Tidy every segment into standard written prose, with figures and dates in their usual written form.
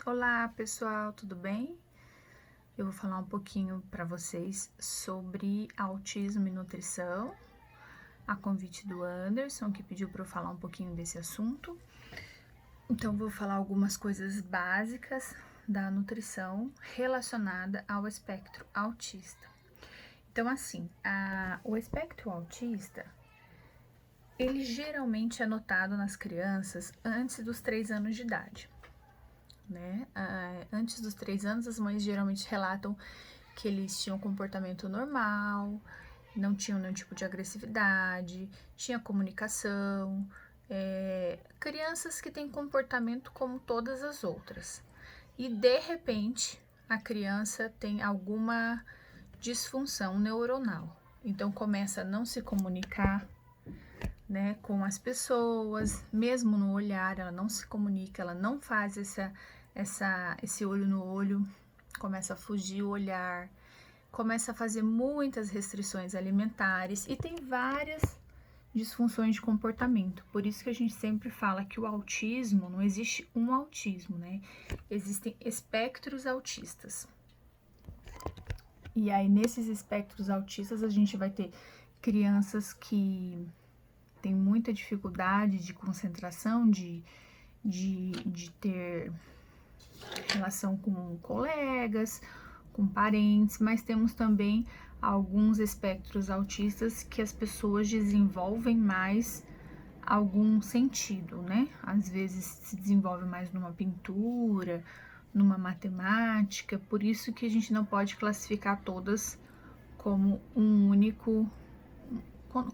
Olá pessoal, tudo bem? Eu vou falar um pouquinho para vocês sobre autismo e nutrição, a convite do Anderson, que pediu para eu falar um pouquinho desse assunto. Então, vou falar algumas coisas básicas da nutrição relacionada ao espectro autista. Então, assim, o espectro autista, ele geralmente é notado nas crianças antes dos 3 anos de idade. Né? Antes dos 3 anos, as mães geralmente relatam que eles tinham um comportamento normal, não tinham nenhum tipo de agressividade, tinha comunicação, crianças que têm comportamento como todas as outras. E de repente, a criança tem alguma disfunção neuronal. Então começa a não se comunicar, né, com as pessoas, mesmo no olhar, ela não se comunica, ela não faz esse olho no olho, começa a fugir o olhar, começa a fazer muitas restrições alimentares e tem várias disfunções de comportamento. Por isso que a gente sempre fala que o autismo, não existe um autismo, né? Existem espectros autistas. E aí, nesses espectros autistas, a gente vai ter crianças que têm muita dificuldade de concentração, de ter relação com colegas, com parentes, mas temos também alguns espectros autistas que as pessoas desenvolvem mais algum sentido, né? Às vezes se desenvolve mais numa pintura, numa matemática, por isso que a gente não pode classificar todas como um único,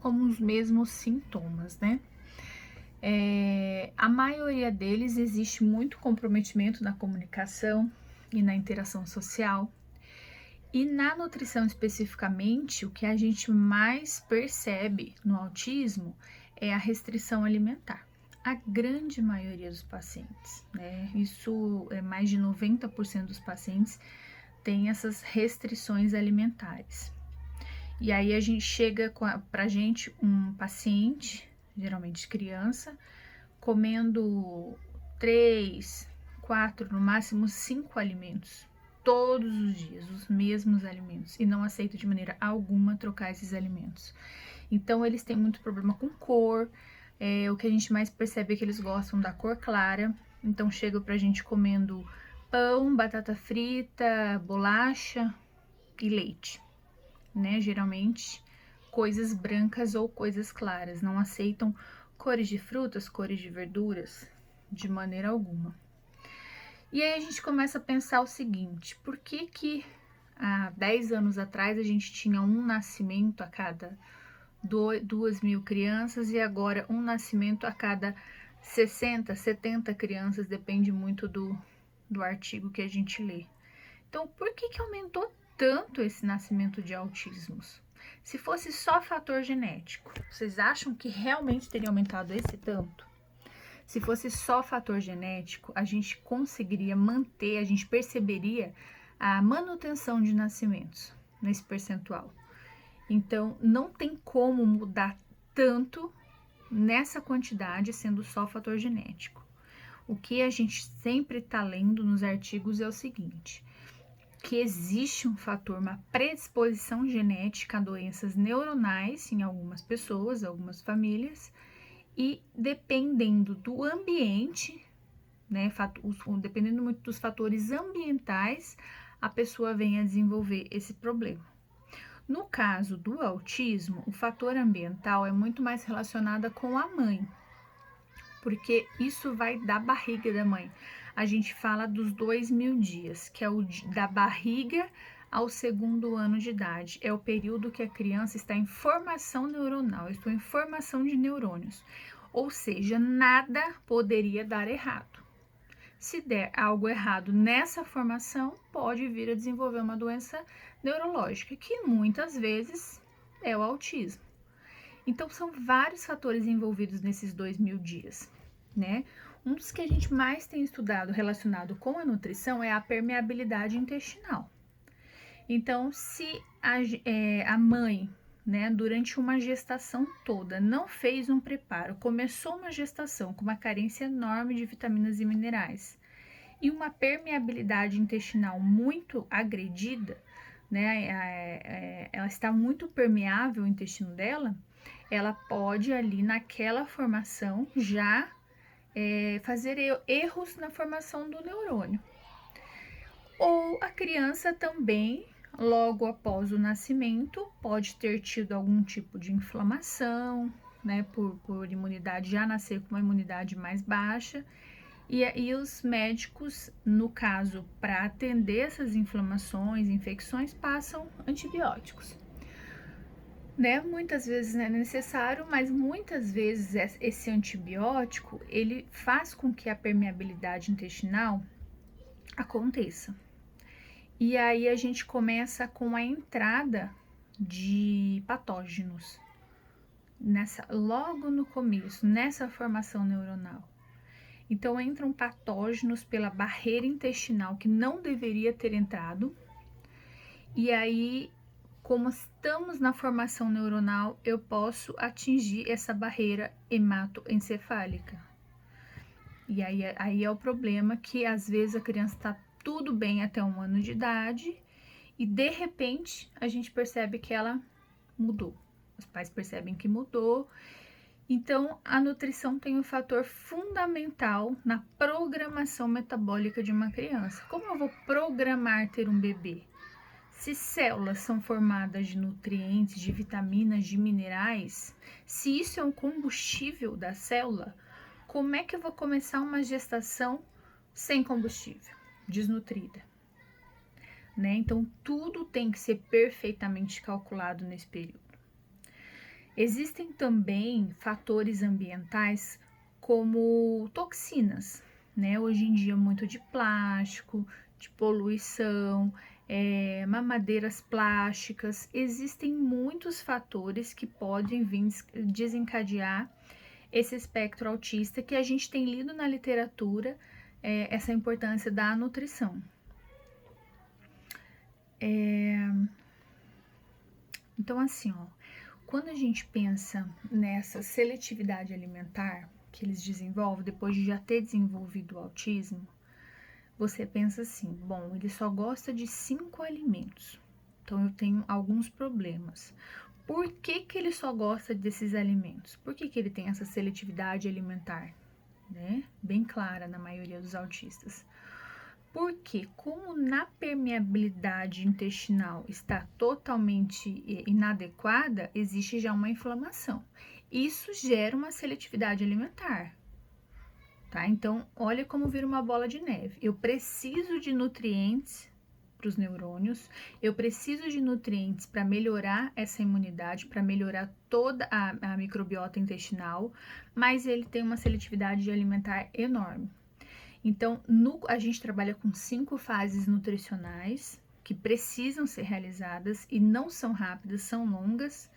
como os mesmos sintomas, né? A maioria deles existe muito comprometimento na comunicação e na interação social. E na nutrição especificamente, o que a gente mais percebe no autismo é a restrição alimentar. A grande maioria dos pacientes, né? Isso é mais de 90% dos pacientes tem essas restrições alimentares. E aí a gente chega pra gente um paciente, geralmente criança, comendo 3, 4, no máximo 5 alimentos todos os dias, os mesmos alimentos, e não aceita de maneira alguma trocar esses alimentos. Então eles têm muito problema com cor, o que a gente mais percebe é que eles gostam da cor clara, então chega pra gente comendo pão, batata frita, bolacha e leite, né? Geralmente coisas brancas ou coisas claras, não aceitam cores de frutas, cores de verduras, de maneira alguma. E aí a gente começa a pensar o seguinte, por que há 10 anos atrás a gente tinha um nascimento a cada 2.000 crianças e agora um nascimento a cada 60, 70 crianças, depende muito do artigo que a gente lê. Então, por que aumentou tanto esse nascimento de autismos? Se fosse só fator genético, vocês acham que realmente teria aumentado esse tanto? Se fosse só fator genético, a gente conseguiria manter, a gente perceberia a manutenção de nascimentos nesse percentual. Então, não tem como mudar tanto nessa quantidade sendo só fator genético. O que a gente sempre está lendo nos artigos é o seguinte, que existe um fator, uma predisposição genética a doenças neuronais em algumas pessoas, algumas famílias, e dependendo do ambiente, né, dependendo muito dos fatores ambientais, a pessoa vem a desenvolver esse problema. No caso do autismo, o fator ambiental é muito mais relacionado com a mãe, porque isso vai da barriga da mãe. A gente fala dos 2.000 dias, que é o da barriga ao 2º ano de idade. É o período que a criança está em formação neuronal, está em formação de neurônios. Ou seja, nada poderia dar errado. Se der algo errado nessa formação, pode vir a desenvolver uma doença neurológica, que muitas vezes é o autismo. Então, são vários fatores envolvidos nesses 2.000 dias, né? Um dos que a gente mais tem estudado relacionado com a nutrição é a permeabilidade intestinal. Então, se a mãe, né, durante uma gestação toda, não fez um preparo, começou uma gestação com uma carência enorme de vitaminas e minerais, e uma permeabilidade intestinal muito agredida, né? Ela está muito permeável o intestino dela, ela pode ali naquela formação já fazer erros na formação do neurônio. Ou a criança também, logo após o nascimento, pode ter tido algum tipo de inflamação, né, por imunidade, já nascer com uma imunidade mais baixa, e os médicos, no caso, para atender essas inflamações, infecções, passam antibióticos. Né? Muitas vezes não é necessário, mas muitas vezes esse antibiótico, ele faz com que a permeabilidade intestinal aconteça. E aí a gente começa com a entrada de patógenos, logo no começo, nessa formação neuronal. Então entram patógenos pela barreira intestinal que não deveria ter entrado. E aí, como estamos na formação neuronal, eu posso atingir essa barreira hematoencefálica. E aí é o problema que às vezes a criança está tudo bem até 1 ano de idade e de repente a gente percebe que ela mudou. Os pais percebem que mudou. Então, a nutrição tem um fator fundamental na programação metabólica de uma criança. Como eu vou programar ter um bebê? Se células são formadas de nutrientes, de vitaminas, de minerais, se isso é um combustível da célula, como é que eu vou começar uma gestação sem combustível, desnutrida? Né? Então, tudo tem que ser perfeitamente calculado nesse período. Existem também fatores ambientais como toxinas, né? Hoje em dia, muito de plástico, de poluição, mamadeiras plásticas. Existem muitos fatores que podem vir desencadear esse espectro autista que a gente tem lido na literatura, essa importância da nutrição. Então, assim, ó, quando a gente pensa nessa seletividade alimentar que eles desenvolvem, depois de já ter desenvolvido o autismo, você pensa assim, bom, ele só gosta de 5 alimentos, então eu tenho alguns problemas. Por que que ele só gosta desses alimentos? Por que que ele tem essa seletividade alimentar, né? Bem clara na maioria dos autistas. Porque como na permeabilidade intestinal está totalmente inadequada, existe já uma inflamação. Isso gera uma seletividade alimentar, tá? Então, olha como vira uma bola de neve. Eu preciso de nutrientes para os neurônios, eu preciso de nutrientes para melhorar essa imunidade, para melhorar toda a microbiota intestinal, mas ele tem uma seletividade alimentar enorme. Então, a gente trabalha com 5 fases nutricionais que precisam ser realizadas e não são rápidas, são longas,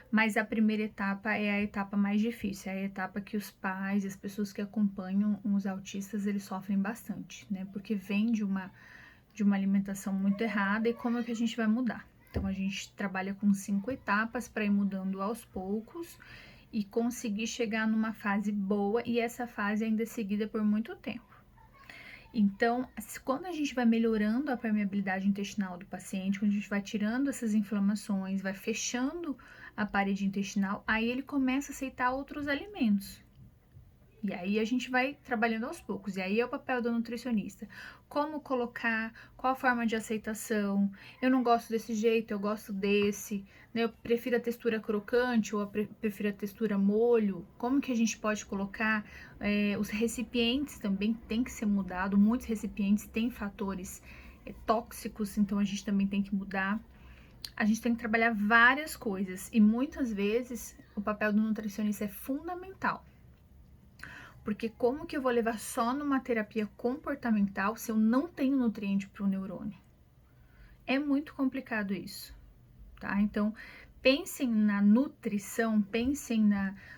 mas a primeira etapa é a etapa mais difícil, é a etapa que os pais e as pessoas que acompanham os autistas, eles sofrem bastante, né? Porque vem de uma alimentação muito errada e como é que a gente vai mudar? Então, a gente trabalha com 5 etapas para ir mudando aos poucos e conseguir chegar numa fase boa, e essa fase ainda é seguida por muito tempo. Então, quando a gente vai melhorando a permeabilidade intestinal do paciente, quando a gente vai tirando essas inflamações, vai fechando a parede intestinal, aí ele começa a aceitar outros alimentos. E aí a gente vai trabalhando aos poucos, e aí é o papel do nutricionista. Como colocar, qual a forma de aceitação, eu não gosto desse jeito, eu gosto desse, né? Eu prefiro a textura crocante ou prefiro a textura molho, como que a gente pode colocar, os recipientes também tem que ser mudado, muitos recipientes têm fatores tóxicos, então a gente também tem que mudar. A gente tem que trabalhar várias coisas, e muitas vezes o papel do nutricionista é fundamental. Porque como que eu vou levar só numa terapia comportamental se eu não tenho nutriente para o neurônio? É muito complicado isso, tá? Então, pensem na nutrição, pensem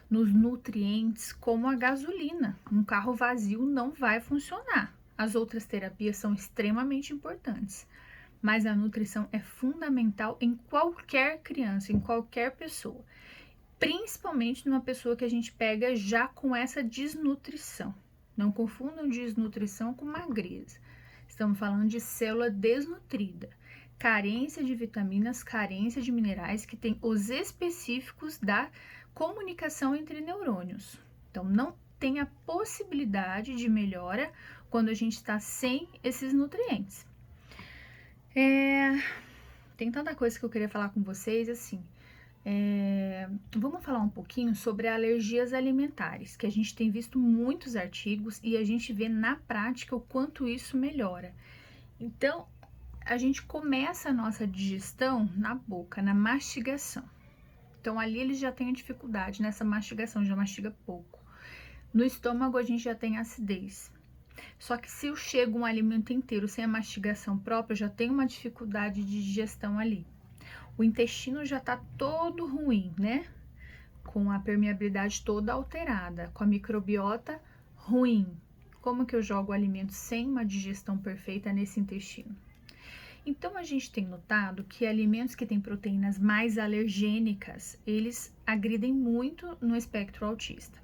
nos nutrientes como a gasolina. Um carro vazio não vai funcionar. As outras terapias são extremamente importantes, mas a nutrição é fundamental em qualquer criança, em qualquer pessoa. Principalmente numa pessoa que a gente pega já com essa desnutrição, Não confundam desnutrição com magreza. Estamos falando de célula desnutrida, carência de vitaminas, carência de minerais, que tem os específicos da comunicação entre neurônios. Então, não tem a possibilidade de melhora quando a gente está sem esses nutrientes. Tem tanta coisa que eu queria falar com vocês, assim. Vamos falar um pouquinho sobre alergias alimentares, que a gente tem visto muitos artigos e a gente vê na prática o quanto isso melhora. Então, a gente começa a nossa digestão na boca, na mastigação. Então, ali eles já têm a dificuldade nessa mastigação, já mastiga pouco. No estômago, a gente já tem acidez. Só que se eu chego um alimento inteiro sem a mastigação própria, já tem uma dificuldade de digestão ali. O intestino já tá todo ruim, né? Com a permeabilidade toda alterada, com a microbiota ruim. Como que eu jogo o alimento sem uma digestão perfeita nesse intestino? Então, a gente tem notado que alimentos que têm proteínas mais alergênicas, eles agridem muito no espectro autista.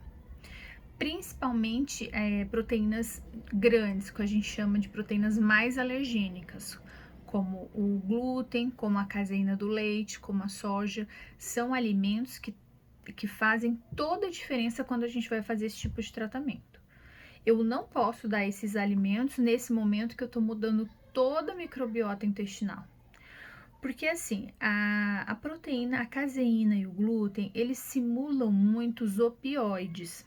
Principalmente proteínas grandes, que a gente chama de proteínas mais alergênicas, como o glúten, como a caseína do leite, como a soja, são alimentos que fazem toda a diferença quando a gente vai fazer esse tipo de tratamento. Eu não posso dar esses alimentos nesse momento que eu tô mudando toda a microbiota intestinal. Porque assim, a proteína, a caseína e o glúten, eles simulam muito os opioides.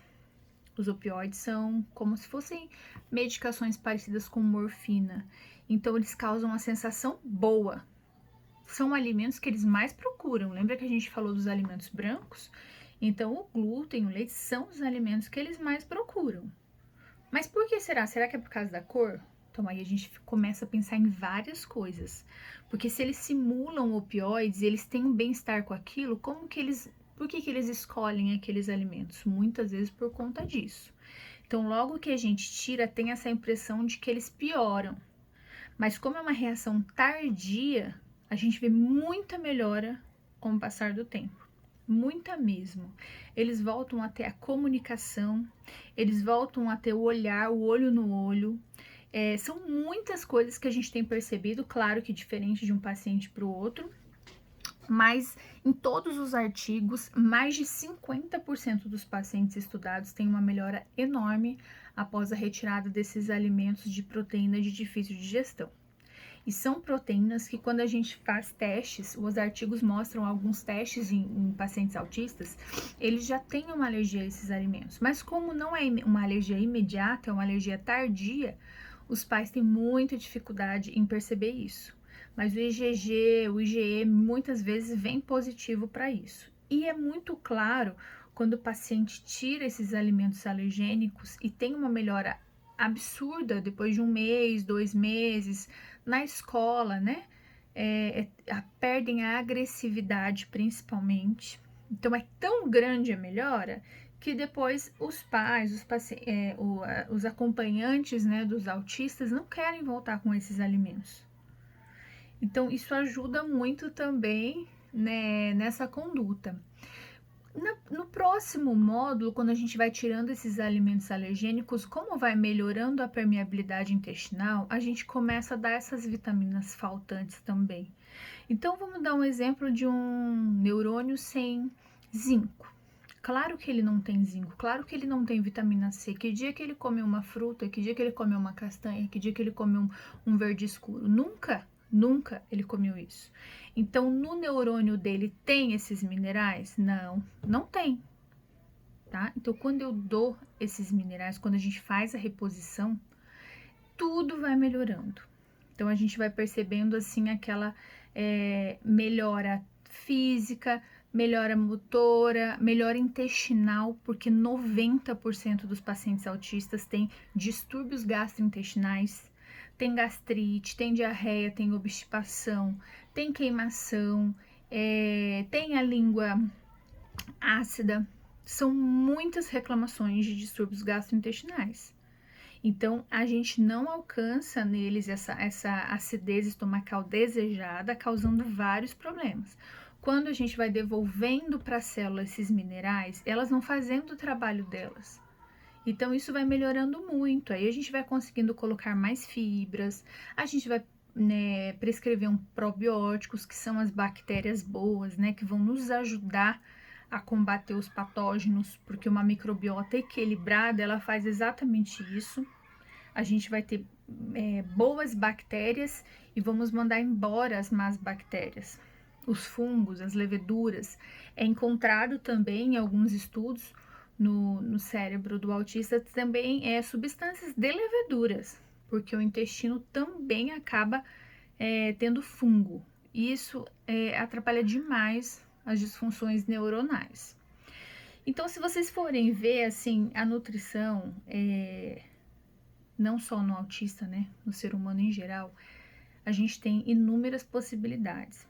Os opioides são como se fossem medicações parecidas com morfina. Então, eles causam uma sensação boa. São alimentos que eles mais procuram. Lembra que a gente falou dos alimentos brancos? Então, o glúten, o leite são os alimentos que eles mais procuram. Mas por que será? Será que é por causa da cor? Então, aí a gente começa a pensar em várias coisas. Porque se eles simulam opioides, eles têm um bem-estar com aquilo, por que eles escolhem aqueles alimentos? Muitas vezes por conta disso. Então, logo que a gente tira, tem essa impressão de que eles pioram. Mas como é uma reação tardia, a gente vê muita melhora com o passar do tempo. Muita mesmo. Eles voltam a ter a comunicação, eles voltam a ter o olhar, o olho no olho. São muitas coisas que a gente tem percebido, claro que diferente de um paciente para o outro, mas em todos os artigos, mais de 50% dos pacientes estudados têm uma melhora enorme após a retirada desses alimentos de proteína de difícil digestão. E são proteínas que quando a gente faz testes, os artigos mostram alguns testes em pacientes autistas, eles já têm uma alergia a esses alimentos. Mas como não é uma alergia imediata, é uma alergia tardia, os pais têm muita dificuldade em perceber isso. Mas o IgG, o IgE, muitas vezes vem positivo para isso. E é muito claro quando o paciente tira esses alimentos alergênicos e tem uma melhora absurda depois de 1 mês, 2 meses, na escola, né? Perdem a agressividade principalmente. Então é tão grande a melhora que depois os pais, os acompanhantes, né, dos autistas não querem voltar com esses alimentos. Então isso ajuda muito também, né, nessa conduta. No próximo módulo, quando a gente vai tirando esses alimentos alergênicos, como vai melhorando a permeabilidade intestinal, a gente começa a dar essas vitaminas faltantes também. Então, vamos dar um exemplo de um neurônio sem zinco. Claro que ele não tem zinco, claro que ele não tem vitamina C. Que dia que ele come uma fruta, que dia que ele come uma castanha, que dia que ele come um verde escuro? Nunca ele comeu isso. Então, no neurônio dele tem esses minerais? Não tem, tá? Então, quando eu dou esses minerais, quando a gente faz a reposição, tudo vai melhorando. Então, a gente vai percebendo, assim, aquela melhora física, melhora motora, melhora intestinal, porque 90% dos pacientes autistas têm distúrbios gastrointestinais, tem gastrite, tem diarreia, tem obstipação, tem queimação, tem a língua ácida. São muitas reclamações de distúrbios gastrointestinais. Então, a gente não alcança neles essa acidez estomacal desejada, causando vários problemas. Quando a gente vai devolvendo para a célula esses minerais, elas vão fazendo o trabalho delas. Então, isso vai melhorando muito. Aí a gente vai conseguindo colocar mais fibras, a gente vai, né, prescrever probióticos, que são as bactérias boas, né, que vão nos ajudar a combater os patógenos, porque uma microbiota equilibrada, ela faz exatamente isso. A gente vai ter boas bactérias e vamos mandar embora as más bactérias. Os fungos, as leveduras. É encontrado também em alguns estudos no cérebro do autista também substâncias de leveduras, porque o intestino também acaba tendo fungo. Isso atrapalha demais as disfunções neuronais. Então, se vocês forem ver, assim, a nutrição, não só no autista, né, no ser humano em geral, a gente tem inúmeras possibilidades.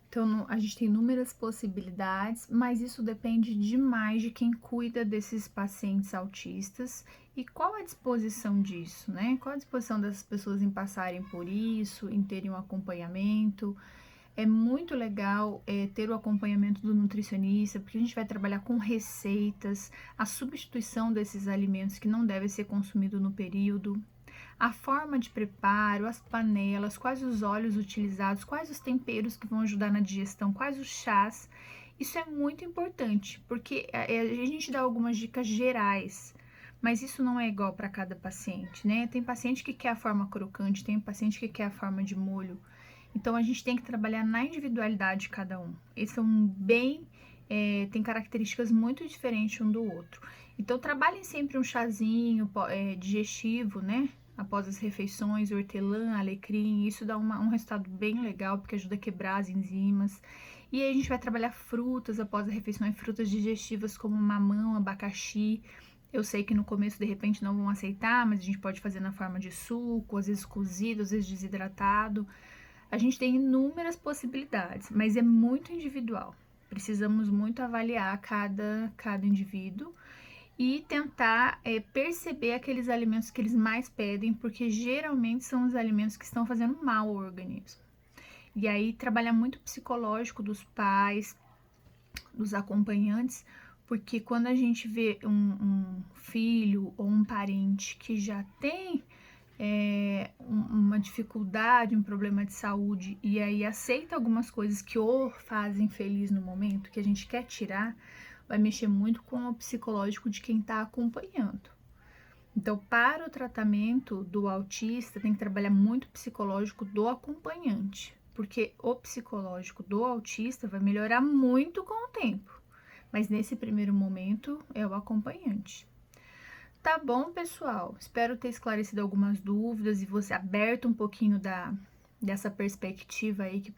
Então, a gente tem inúmeras possibilidades, mas isso depende demais de quem cuida desses pacientes autistas e qual a disposição disso, né? Qual a disposição dessas pessoas em passarem por isso, em terem um acompanhamento. É muito legal ter o acompanhamento do nutricionista, porque a gente vai trabalhar com receitas, a substituição desses alimentos que não devem ser consumidos no período, a forma de preparo, as panelas, quais os óleos utilizados, quais os temperos que vão ajudar na digestão, quais os chás. Isso é muito importante, porque a gente dá algumas dicas gerais, mas isso não é igual para cada paciente, né? Tem paciente que quer a forma crocante, tem paciente que quer a forma de molho. Então, a gente tem que trabalhar na individualidade de cada um. Eles são tem características muito diferentes um do outro. Então, trabalhem sempre um chazinho digestivo, né? Após as refeições, hortelã, alecrim, isso dá um resultado bem legal, porque ajuda a quebrar as enzimas. E aí a gente vai trabalhar frutas após a refeição, frutas digestivas como mamão, abacaxi. Eu sei que no começo, de repente, não vão aceitar, mas a gente pode fazer na forma de suco, às vezes cozido, às vezes desidratado. A gente tem inúmeras possibilidades, mas é muito individual. Precisamos muito avaliar cada indivíduo e tentar perceber aqueles alimentos que eles mais pedem, porque geralmente são os alimentos que estão fazendo mal ao organismo. E aí trabalhar muito o psicológico dos pais, dos acompanhantes, porque quando a gente vê um filho ou um parente que já tem uma dificuldade, um problema de saúde, e aí aceita algumas coisas que o fazem feliz no momento, que a gente quer tirar, vai mexer muito com o psicológico de quem está acompanhando. Então, para o tratamento do autista, tem que trabalhar muito o psicológico do acompanhante, porque o psicológico do autista vai melhorar muito com o tempo, mas nesse primeiro momento é o acompanhante. Tá bom, pessoal? Espero ter esclarecido algumas dúvidas e você aberto um pouquinho dessa perspectiva aí que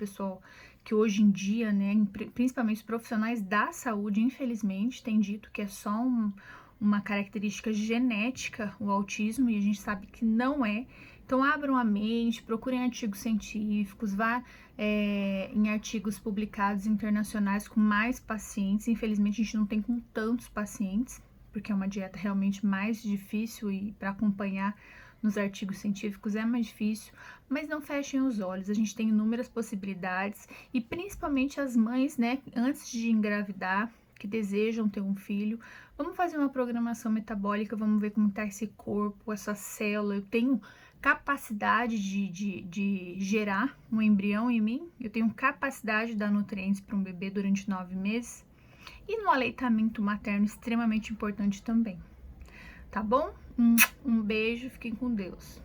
que hoje em dia, né, principalmente os profissionais da saúde, infelizmente, têm dito que é só uma característica genética o autismo e a gente sabe que não é. Então, abram a mente, procurem artigos científicos, vá em artigos publicados internacionais com mais pacientes. Infelizmente, a gente não tem com tantos pacientes, porque é uma dieta realmente mais difícil e para acompanhar nos artigos científicos é mais difícil, mas não fechem os olhos, a gente tem inúmeras possibilidades e principalmente as mães, né, antes de engravidar, que desejam ter um filho, vamos fazer uma programação metabólica, vamos ver como está esse corpo, essa célula, eu tenho capacidade de gerar um embrião em mim, eu tenho capacidade de dar nutrientes para um bebê durante 9 meses, e no aleitamento materno, extremamente importante também. Tá bom? Um beijo, fiquem com Deus.